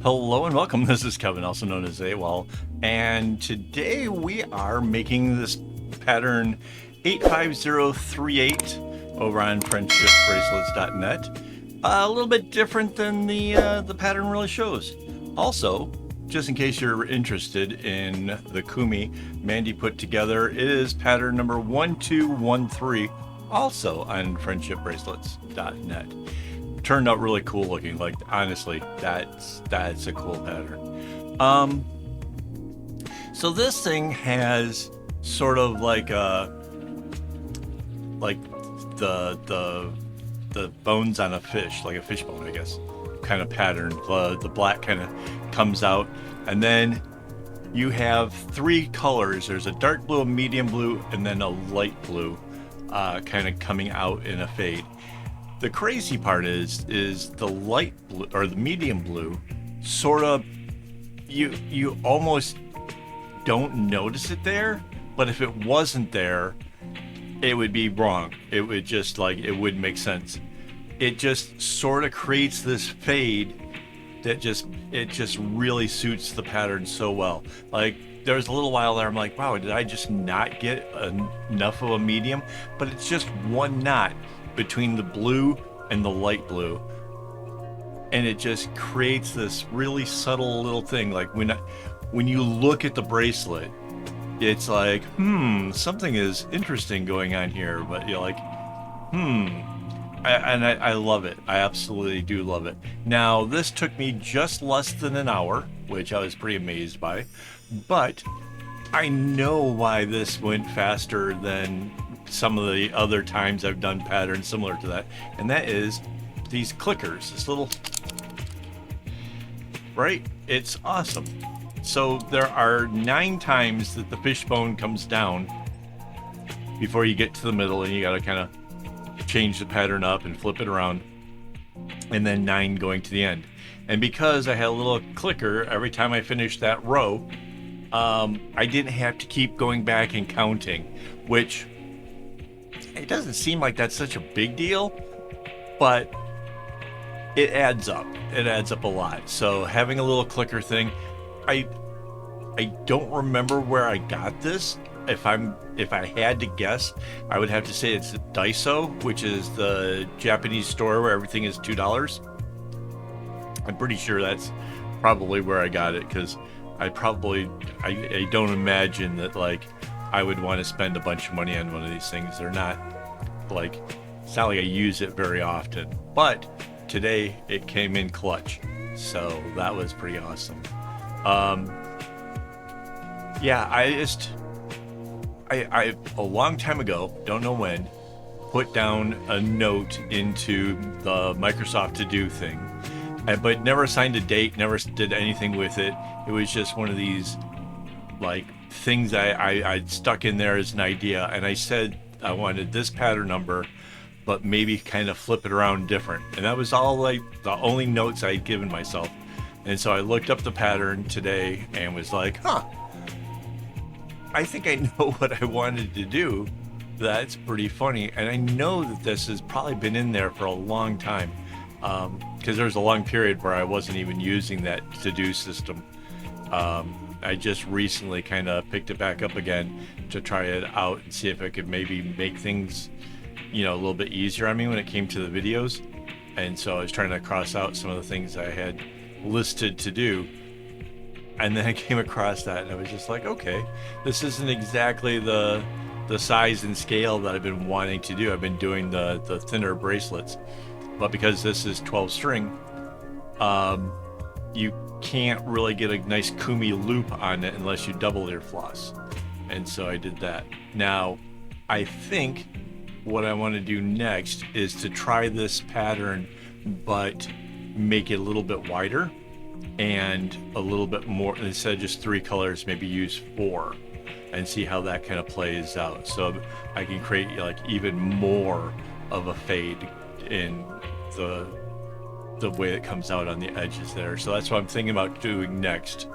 Hello and welcome. This is Kevin, also known as AWOL, and today we are making this pattern 85038 over on friendshipbracelets.net. A little bit different than the pattern really shows. Also, just in case you're interested in the kumi Mandy put together, it is pattern number 1213, also on friendshipbracelets.net. Turned out really cool looking. Like, honestly, that's a cool pattern. So this thing has sort of like a the bones on a fish, like a fishbone, I guess, kind of pattern. The black kind of comes out, and then you have three colors. There's a dark blue, a medium blue, and then a light blue, kind of coming out in a fade. The crazy part is the light blue or the medium blue sort of you almost don't notice it there, but if it wasn't there, it would be wrong. It would just it wouldn't make sense. It just sort of creates this fade that just really suits the pattern so well. Like, there was a little while there I'm like, wow, did I just not get enough of a medium? But it's just one knot between the blue and the light blue, and it just creates this really subtle little thing. Like, when you look at the bracelet, it's like, something is interesting going on here, but you're like, I love it. I absolutely do love it. Now, this took me just less than an hour, which I was pretty amazed by, but I know why this went faster than some of the other times I've done patterns similar to that, and that is these clickers, this little, right? It's awesome. So there are 9 times that the fishbone comes down before you get to the middle, and you got to kind of change the pattern up and flip it around, and then 9 going to the end. And because I had a little clicker every time I finished that row, I didn't have to keep going back and counting, which it doesn't seem like that's such a big deal, but it adds up. It adds up a lot. So having a little clicker thing, I don't remember where I got this. If I had to guess, I would have to say it's Daiso, which is the Japanese store where everything is $2. I'm pretty sure that's probably where I got it, because I don't imagine that I would want to spend a bunch of money on one of these things. They're not it's not like I use it very often, but today it came in clutch, so that was pretty awesome. Yeah, I a long time ago, don't know when, put down a note into the Microsoft To Do thing, but never assigned a date, never did anything with it. It was just one of these things I'd stuck in there as an idea, and I said I wanted this pattern number, but maybe kind of flip it around different. And that was all the only notes I'd given myself. And so I looked up the pattern today and was like, I think I know what I wanted to do. That's pretty funny. And I know that this has probably been in there for a long time, because there was a long period where I wasn't even using that to-do system. I just recently kind of picked it back up again to try it out and see if I could maybe make things, a little bit easier on me when it came to the videos. And so I was trying to cross out some of the things I had listed to do. And then I came across that and I was just like, okay, this isn't exactly the size and scale that I've been wanting to do. I've been doing the thinner bracelets, but because this is 12 string, you can't really get a nice kumi loop on it unless you double your floss. And so I did that. Now, I think what I want to do next is to try this pattern, but make it a little bit wider and a little bit more, instead of just 3 colors, maybe use 4, and see how that kind of plays out. So I can create even more of a fade in the way it comes out on the edges there. So that's what I'm thinking about doing next.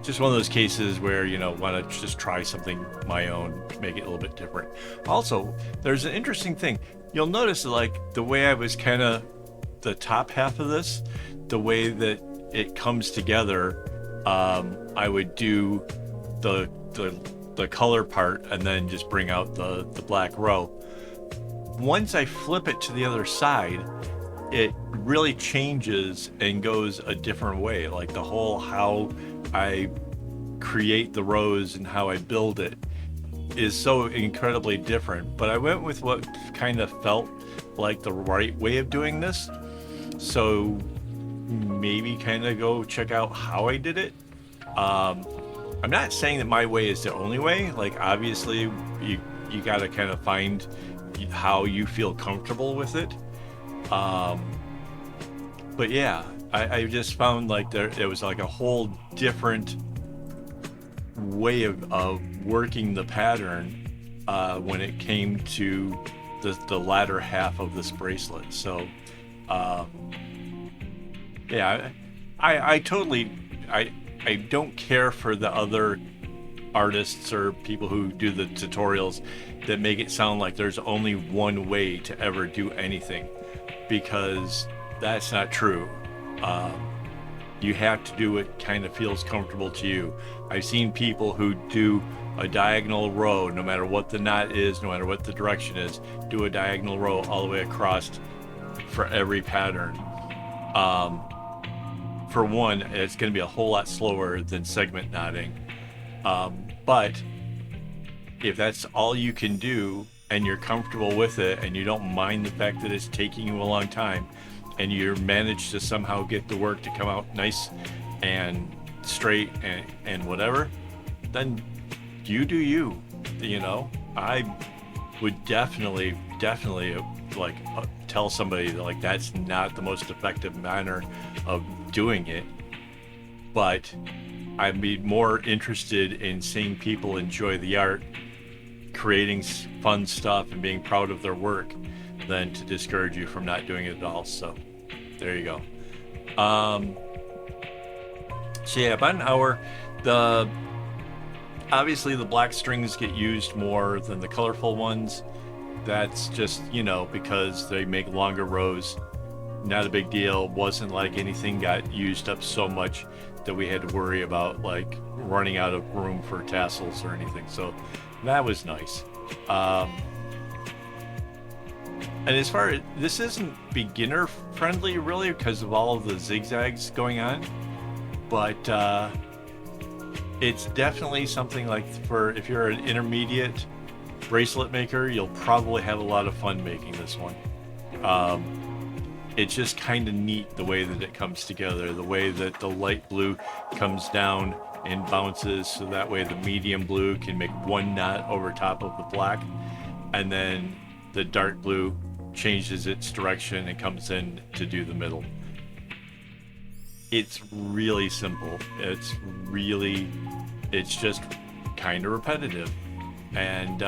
Just one of those cases where want to just try something my own, make it a little bit different. Also, there's an interesting thing. You'll notice the way I was kind of the top half of this, the way that it comes together, I would do the color part and then just bring out the black row. Once I flip it to the other side, it really changes and goes a different way. Like the whole how I create the rows and how I build it is so incredibly different. But I went with what kind of felt like the right way of doing this. So maybe kind of go check out how I did it. I'm not saying that my way is the only way. Like obviously you got to kind of find how you feel comfortable with it. But yeah, I just found like there was like a whole different way of working the pattern when it came to the latter half of this bracelet. So yeah, I totally I don't care for the other artists or people who do the tutorials that make it sound like there's only one way to ever do anything, because that's not true. You have to do what kind of feels comfortable to you. I've seen people who do a diagonal row, no matter what the knot is, no matter what the direction is, do a diagonal row all the way across for every pattern. For one, it's going to be a whole lot slower than segment knotting. But if that's all you can do and you're comfortable with it and you don't mind the fact that it's taking you a long time and you manage to somehow get the work to come out nice and straight and whatever, then you do you. You know, I would definitely like tell somebody that, like, that's not the most effective manner of doing it, but I'd be more interested in seeing people enjoy the art, creating fun stuff and being proud of their work, than to discourage you from not doing it at all. So there you go. So yeah, about an hour. Obviously the black strings get used more than the colorful ones. That's just, you know, because they make longer rows. Not a big deal. Wasn't like anything got used up so much that we had to worry about like running out of room for tassels or anything. So that was nice. And as far as this isn't beginner friendly really because of all of the zigzags going on, but it's definitely something like for if you're an intermediate bracelet maker, you'll probably have a lot of fun making this one. It's just kind of neat the way that it comes together, the way that the light blue comes down and bounces, so that way the medium blue can make one knot over top of the black, and then the dark blue changes its direction and comes in to do the middle. It's really simple. It's just kind of repetitive. And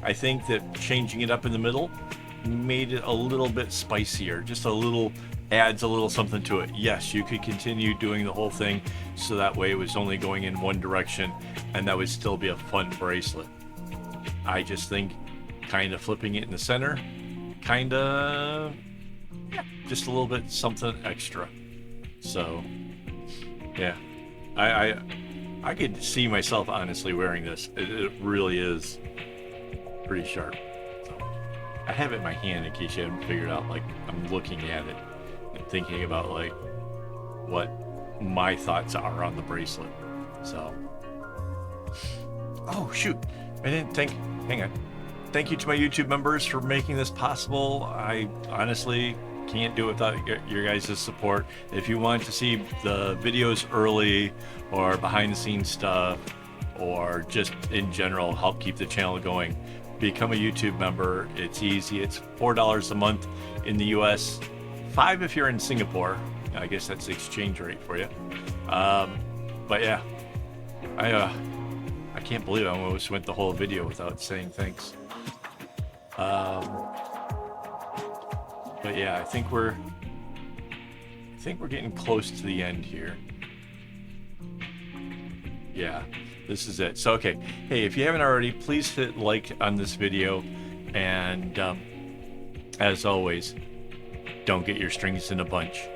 I think that changing it up in the middle made it a little bit spicier, just adds a little something to it. Yes, you could continue doing the whole thing so that way it was only going in one direction and that would still be a fun bracelet. I just think kind of flipping it in the center, just a little bit something extra. So yeah, I could see myself honestly wearing this. It really is pretty sharp. So I have it in my hand in case you haven't figured out. Like, I'm looking at it and thinking about like what my thoughts are on the bracelet. So, oh shoot, I didn't think. Hang on. Thank you to my YouTube members for making this possible. I honestly can't do it without your guys' support. If you want to see the videos early or behind the scenes stuff, or just in general help keep the channel going, become a YouTube member. It's easy. It's $4 a month in the US, $5 if you're in Singapore. I guess that's the exchange rate for you. But yeah, I can't believe I almost went the whole video without saying thanks. But yeah, I think we're getting close to the end here. Yeah, this is it. So, okay. Hey, if you haven't already, please hit like on this video. And as always, don't get your strings in a bunch.